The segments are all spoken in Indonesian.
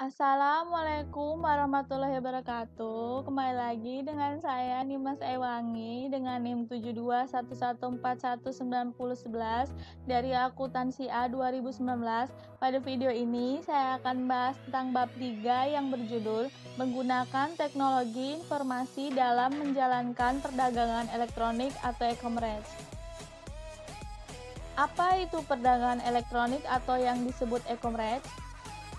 Assalamualaikum warahmatullahi wabarakatuh. Kembali lagi dengan saya Nimas Ewangi dengan NIM 7211419111 dari akuntansi A 2019. Pada video ini saya akan bahas tentang bab 3 yang berjudul menggunakan teknologi informasi dalam menjalankan perdagangan elektronik atau e-commerce. Apa itu perdagangan elektronik atau yang disebut e-commerce?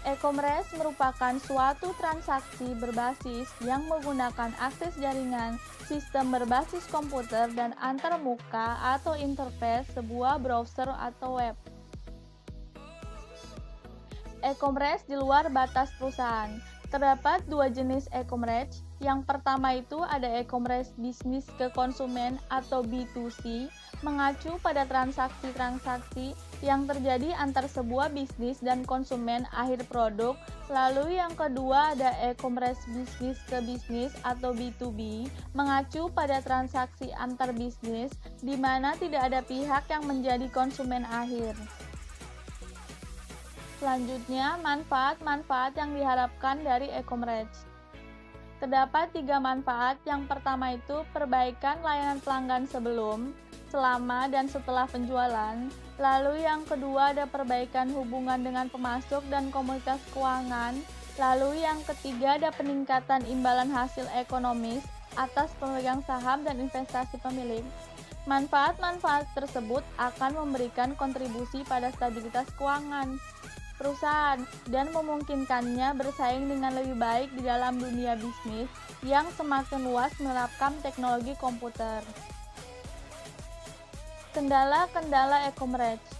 E-commerce merupakan suatu transaksi berbasis yang menggunakan akses jaringan, sistem berbasis komputer, dan antarmuka atau interface sebuah browser atau web. E-commerce di luar batas perusahaan. Terdapat dua jenis e-commerce. Yang pertama itu ada e-commerce bisnis ke konsumen atau B2C, mengacu pada transaksi-transaksi yang terjadi antar sebuah bisnis dan konsumen akhir produk. Lalu yang kedua ada e-commerce bisnis ke bisnis atau B2B, mengacu pada transaksi antar bisnis, di mana tidak ada pihak yang menjadi konsumen akhir. Selanjutnya, manfaat-manfaat yang diharapkan dari e-commerce. Terdapat 3 manfaat. Yang pertama itu perbaikan layanan pelanggan sebelum, selama, dan setelah penjualan. Lalu yang kedua ada perbaikan hubungan dengan pemasok dan komunitas keuangan. Lalu yang ketiga ada peningkatan imbalan hasil ekonomis atas pemegang saham dan investasi pemilik. Manfaat-manfaat tersebut akan memberikan kontribusi pada stabilitas keuangan perusahaan dan memungkinkannya bersaing dengan lebih baik di dalam dunia bisnis yang semakin luas menerapkan teknologi komputer. Kendala-kendala e-commerce.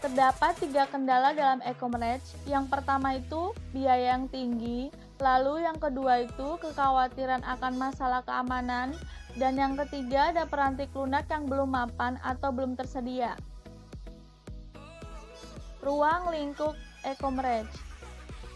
Terdapat 3 kendala dalam e-commerce. Yang pertama itu biaya yang tinggi, lalu yang kedua itu kekhawatiran akan masalah keamanan, dan yang ketiga ada perantik lunak yang belum mapan atau belum tersedia. Ruang lingkup e-commerce.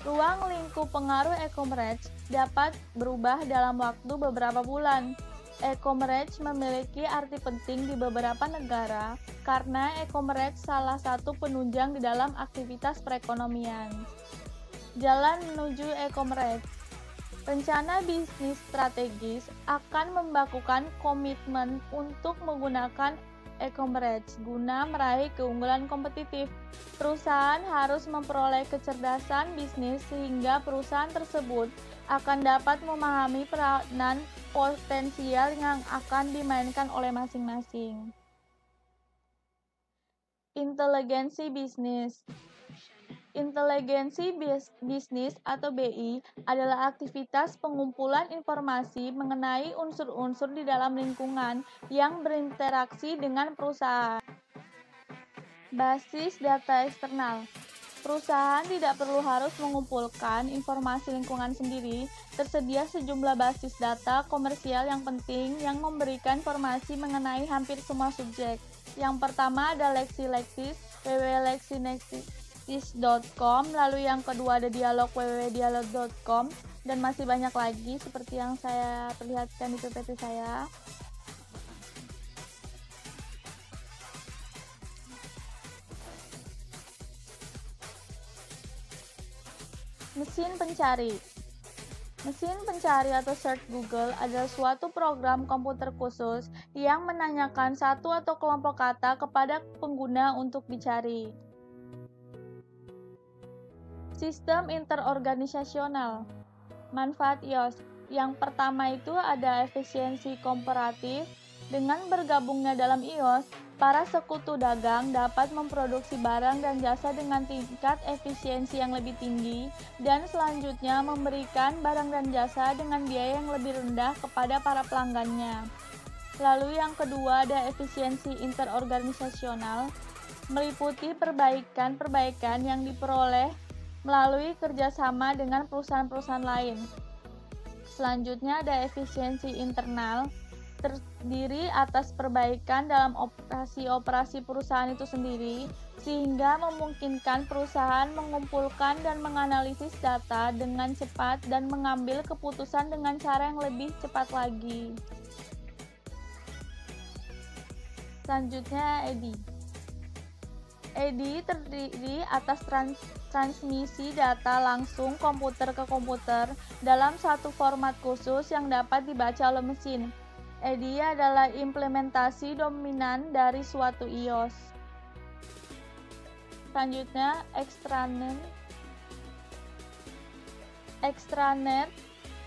Ruang lingkup pengaruh e-commerce dapat berubah dalam waktu beberapa bulan. E-commerce memiliki arti penting di beberapa negara karena e-commerce salah satu penunjang di dalam aktivitas perekonomian. Jalan menuju e-commerce. Rencana bisnis strategis akan membakukan komitmen untuk menggunakan e-commerce guna meraih keunggulan kompetitif. Perusahaan harus memperoleh kecerdasan bisnis sehingga perusahaan tersebut akan dapat memahami peranan potensial yang akan dimainkan oleh masing-masing. Inteligensi bisnis. Inteligensi bisnis atau BI adalah aktivitas pengumpulan informasi mengenai unsur-unsur di dalam lingkungan yang berinteraksi dengan perusahaan. Basis data eksternal. Perusahaan tidak perlu harus mengumpulkan informasi lingkungan sendiri. Tersedia sejumlah basis data komersial yang penting yang memberikan informasi mengenai hampir semua subjek. Yang pertama ada LexiLexis, www.lexinexis.com, lalu yang kedua ada Dialog, www.dialog.com, dan masih banyak lagi seperti yang saya perlihatkan di PPT saya. Mesin pencari. Mesin pencari atau search Google adalah suatu program komputer khusus yang menanyakan satu atau kelompok kata kepada pengguna untuk dicari. Sistem interorganisasional. Manfaat iOS. Yang pertama itu ada efisiensi komparatif. Dengan bergabungnya dalam iOS, para sekutu dagang dapat memproduksi barang dan jasa dengan tingkat efisiensi yang lebih tinggi dan selanjutnya memberikan barang dan jasa dengan biaya yang lebih rendah kepada para pelanggannya. Lalu yang kedua ada efisiensi interorganisasional, meliputi perbaikan-perbaikan yang diperoleh melalui kerjasama dengan perusahaan-perusahaan lain. Selanjutnya ada efisiensi internal, terdiri atas perbaikan dalam operasi-operasi perusahaan itu sendiri, sehingga memungkinkan perusahaan mengumpulkan dan menganalisis data dengan cepat dan mengambil keputusan dengan cara yang lebih cepat lagi. Selanjutnya EDI. EDI terdiri atas transmisi data langsung komputer ke komputer dalam satu format khusus yang dapat dibaca oleh mesin. EDI adalah implementasi dominan dari suatu iOS. Selanjutnya, extranet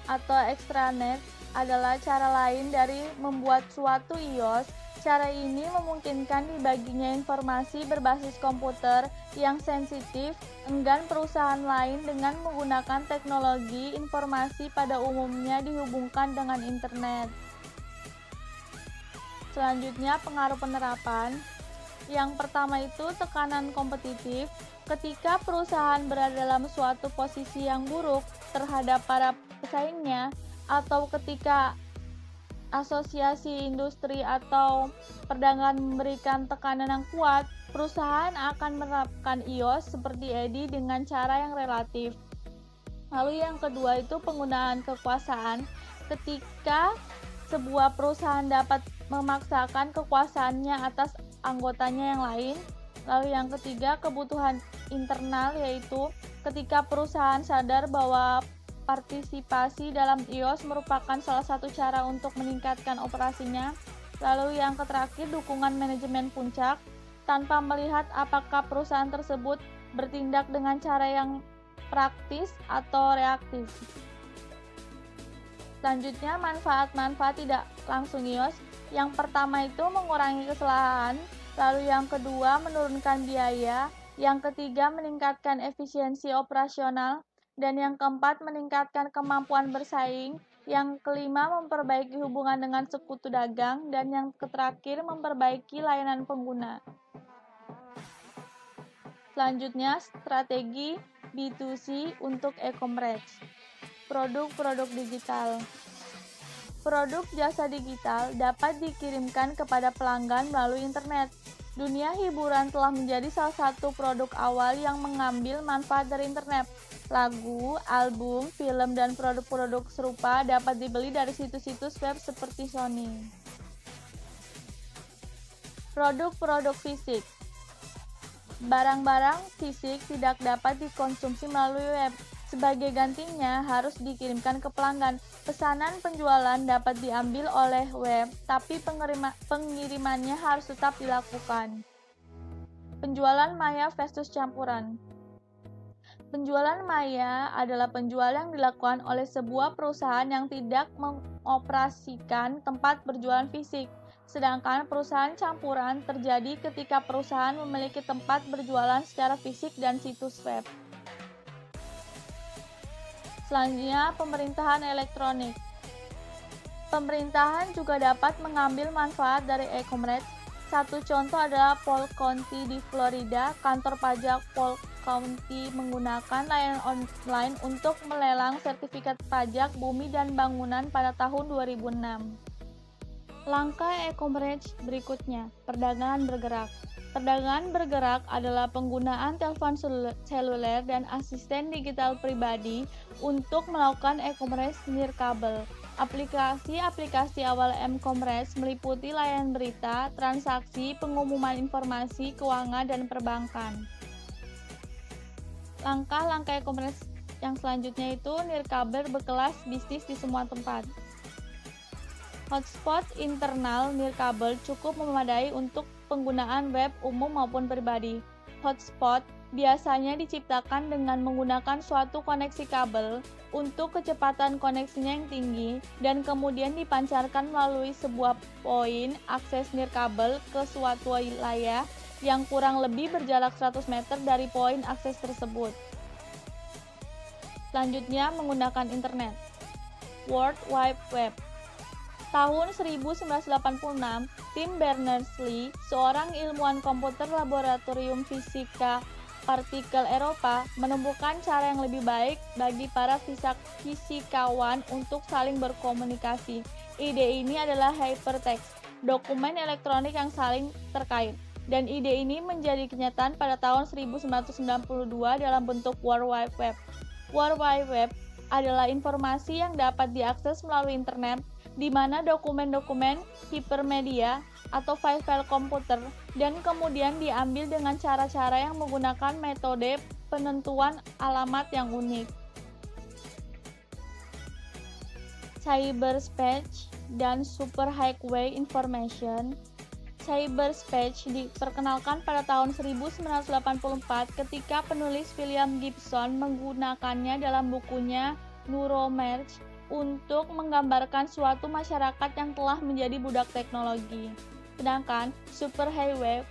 atau extranet adalah cara lain dari membuat suatu iOS. Cara ini memungkinkan dibaginya informasi berbasis komputer yang sensitif enggan perusahaan lain dengan menggunakan teknologi informasi pada umumnya dihubungkan dengan internet. Selanjutnya, pengaruh penerapan. Yang pertama itu tekanan kompetitif. Ketika perusahaan berada dalam suatu posisi yang buruk terhadap para pesaingnya, atau ketika asosiasi industri atau perdagangan memberikan tekanan yang kuat, perusahaan akan menerapkan iOS seperti EDI dengan cara yang relatif. Lalu yang kedua itu penggunaan kekuasaan. Ketika sebuah perusahaan dapat memaksakan kekuasaannya atas anggotanya yang lain. Lalu yang ketiga, kebutuhan internal, yaitu ketika perusahaan sadar bahwa partisipasi dalam iOS merupakan salah satu cara untuk meningkatkan operasinya. Lalu yang terakhir, dukungan manajemen puncak, tanpa melihat apakah perusahaan tersebut bertindak dengan cara yang praktis atau reaktif. Selanjutnya, manfaat-manfaat tidak langsung iOS. Yang pertama itu mengurangi kesalahan, lalu yang kedua menurunkan biaya, yang ketiga meningkatkan efisiensi operasional, dan yang keempat meningkatkan kemampuan bersaing, yang kelima memperbaiki hubungan dengan sekutu dagang, dan yang terakhir memperbaiki layanan pengguna. Selanjutnya, strategi B2C untuk e-commerce. Produk-produk digital. Produk jasa digital dapat dikirimkan kepada pelanggan melalui internet. Dunia hiburan telah menjadi salah satu produk awal yang mengambil manfaat dari internet. Lagu, album, film, dan produk-produk serupa dapat dibeli dari situs-situs web seperti Sony. Produk-produk fisik. Barang-barang fisik tidak dapat dikonsumsi melalui web. Sebagai gantinya harus dikirimkan ke pelanggan. Pesanan penjualan dapat diambil oleh web, tapi pengirimannya harus tetap dilakukan. Penjualan maya versus campuran. Penjualan maya adalah penjualan yang dilakukan oleh sebuah perusahaan yang tidak mengoperasikan tempat berjualan fisik. Sedangkan perusahaan campuran terjadi ketika perusahaan memiliki tempat berjualan secara fisik dan situs web. Selanjutnya, pemerintahan elektronik. Pemerintahan juga dapat mengambil manfaat dari e-commerce. Satu contoh adalah Polk County di Florida. Kantor pajak Polk County menggunakan layanan online untuk melelang sertifikat pajak bumi dan bangunan pada tahun 2006. Langkah e-commerce berikutnya, perdagangan bergerak. Perdagangan bergerak adalah penggunaan telepon seluler dan asisten digital pribadi untuk melakukan e-commerce nirkabel. Aplikasi-aplikasi awal e-commerce meliputi layanan berita, transaksi, pengumuman informasi, keuangan, dan perbankan. Langkah-langkah e-commerce yang selanjutnya itu nirkabel berkelas bisnis di semua tempat. Hotspot internal nirkabel cukup memadai untuk penggunaan web umum maupun pribadi. Hotspot biasanya diciptakan dengan menggunakan suatu koneksi kabel untuk kecepatan koneksinya yang tinggi dan kemudian dipancarkan melalui sebuah poin akses nirkabel ke suatu wilayah yang kurang lebih berjarak 100 meter dari poin akses tersebut. Selanjutnya, menggunakan internet. World Wide Web. Tahun 1986, Tim Berners-Lee, seorang ilmuwan komputer laboratorium fisika partikel Eropa, menemukan cara yang lebih baik bagi para fisikawan untuk saling berkomunikasi. Ide ini adalah hypertext, dokumen elektronik yang saling terkait. Dan ide ini menjadi kenyataan pada tahun 1992 dalam bentuk World Wide Web. World Wide Web adalah informasi yang dapat diakses melalui internet, di mana dokumen-dokumen hipermedia atau file-file komputer dan kemudian diambil dengan cara-cara yang menggunakan metode penentuan alamat yang unik. Cyberspace dan Superhighway Information. Cyberspace diperkenalkan pada tahun 1984 ketika penulis William Gibson menggunakannya dalam bukunya Neuromerge untuk menggambarkan suatu masyarakat yang telah menjadi budak teknologi. Sedangkan Superhighway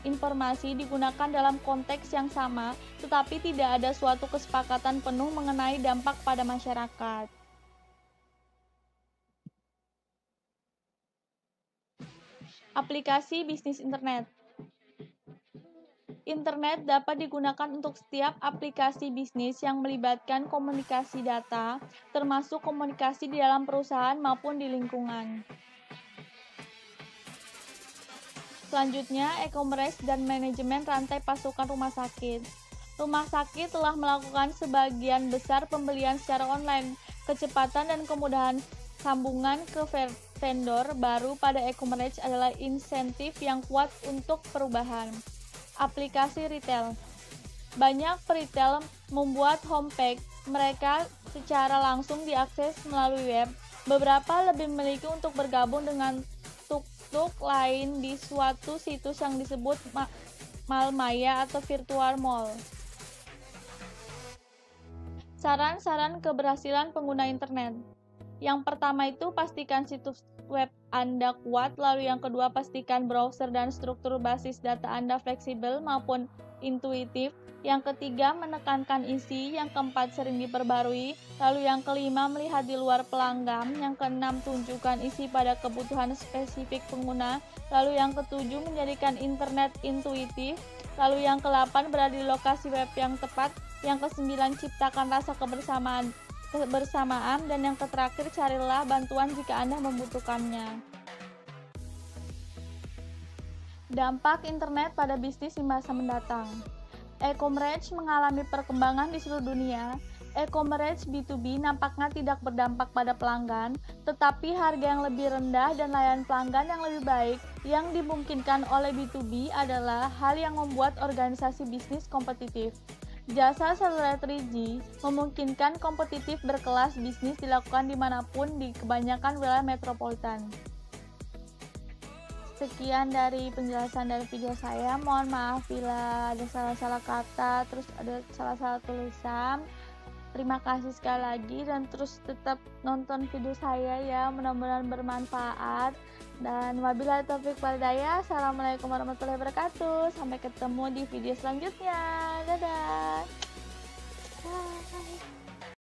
informasi digunakan dalam konteks yang sama, tetapi tidak ada suatu kesepakatan penuh mengenai dampak pada masyarakat. Aplikasi bisnis internet. Internet dapat digunakan untuk setiap aplikasi bisnis yang melibatkan komunikasi data, termasuk komunikasi di dalam perusahaan maupun di lingkungan. Selanjutnya, e-commerce dan manajemen rantai pasukan rumah sakit. Rumah sakit telah melakukan sebagian besar pembelian secara online. Kecepatan dan kemudahan sambungan ke vendor baru pada e-commerce adalah insentif yang kuat untuk perubahan. Aplikasi retail. Banyak peritel membuat homepage mereka secara langsung diakses melalui web. Beberapa lebih memiliki untuk bergabung dengan tuk-tuk lain di suatu situs yang disebut mall maya atau virtual mall. Saran-saran keberhasilan pengguna internet. Yang pertama itu pastikan situs web Anda kuat, lalu yang kedua pastikan browser dan struktur basis data Anda fleksibel maupun intuitif. Yang ketiga menekankan isi, yang keempat sering diperbarui, lalu yang kelima melihat di luar pelanggan, yang keenam tunjukkan isi pada kebutuhan spesifik pengguna, lalu yang ketujuh menjadikan internet intuitif, lalu yang ke-8 berada di lokasi web yang tepat, yang ke-9 ciptakan rasa kebersamaan, dan yang terakhir carilah bantuan jika Anda membutuhkannya. Dampak internet pada bisnis di masa mendatang. E-commerce mengalami perkembangan di seluruh dunia. E-commerce B2B nampaknya tidak berdampak pada pelanggan, tetapi harga yang lebih rendah dan layanan pelanggan yang lebih baik yang dimungkinkan oleh B2B adalah hal yang membuat organisasi bisnis kompetitif. Jasa seluler 3G memungkinkan kompetitif berkelas bisnis dilakukan dimanapun di kebanyakan wilayah metropolitan. Sekian dari penjelasan dari video saya. Mohon maaf bila ada salah-salah kata, terus ada salah-salah tulisan. Terima kasih sekali lagi dan terus tetap nonton video saya ya, mudah-mudahan bermanfaat. Dan wabillahi taufiq wal hidayah. Assalamualaikum warahmatullahi wabarakatuh. Sampai ketemu di video selanjutnya. Dadah.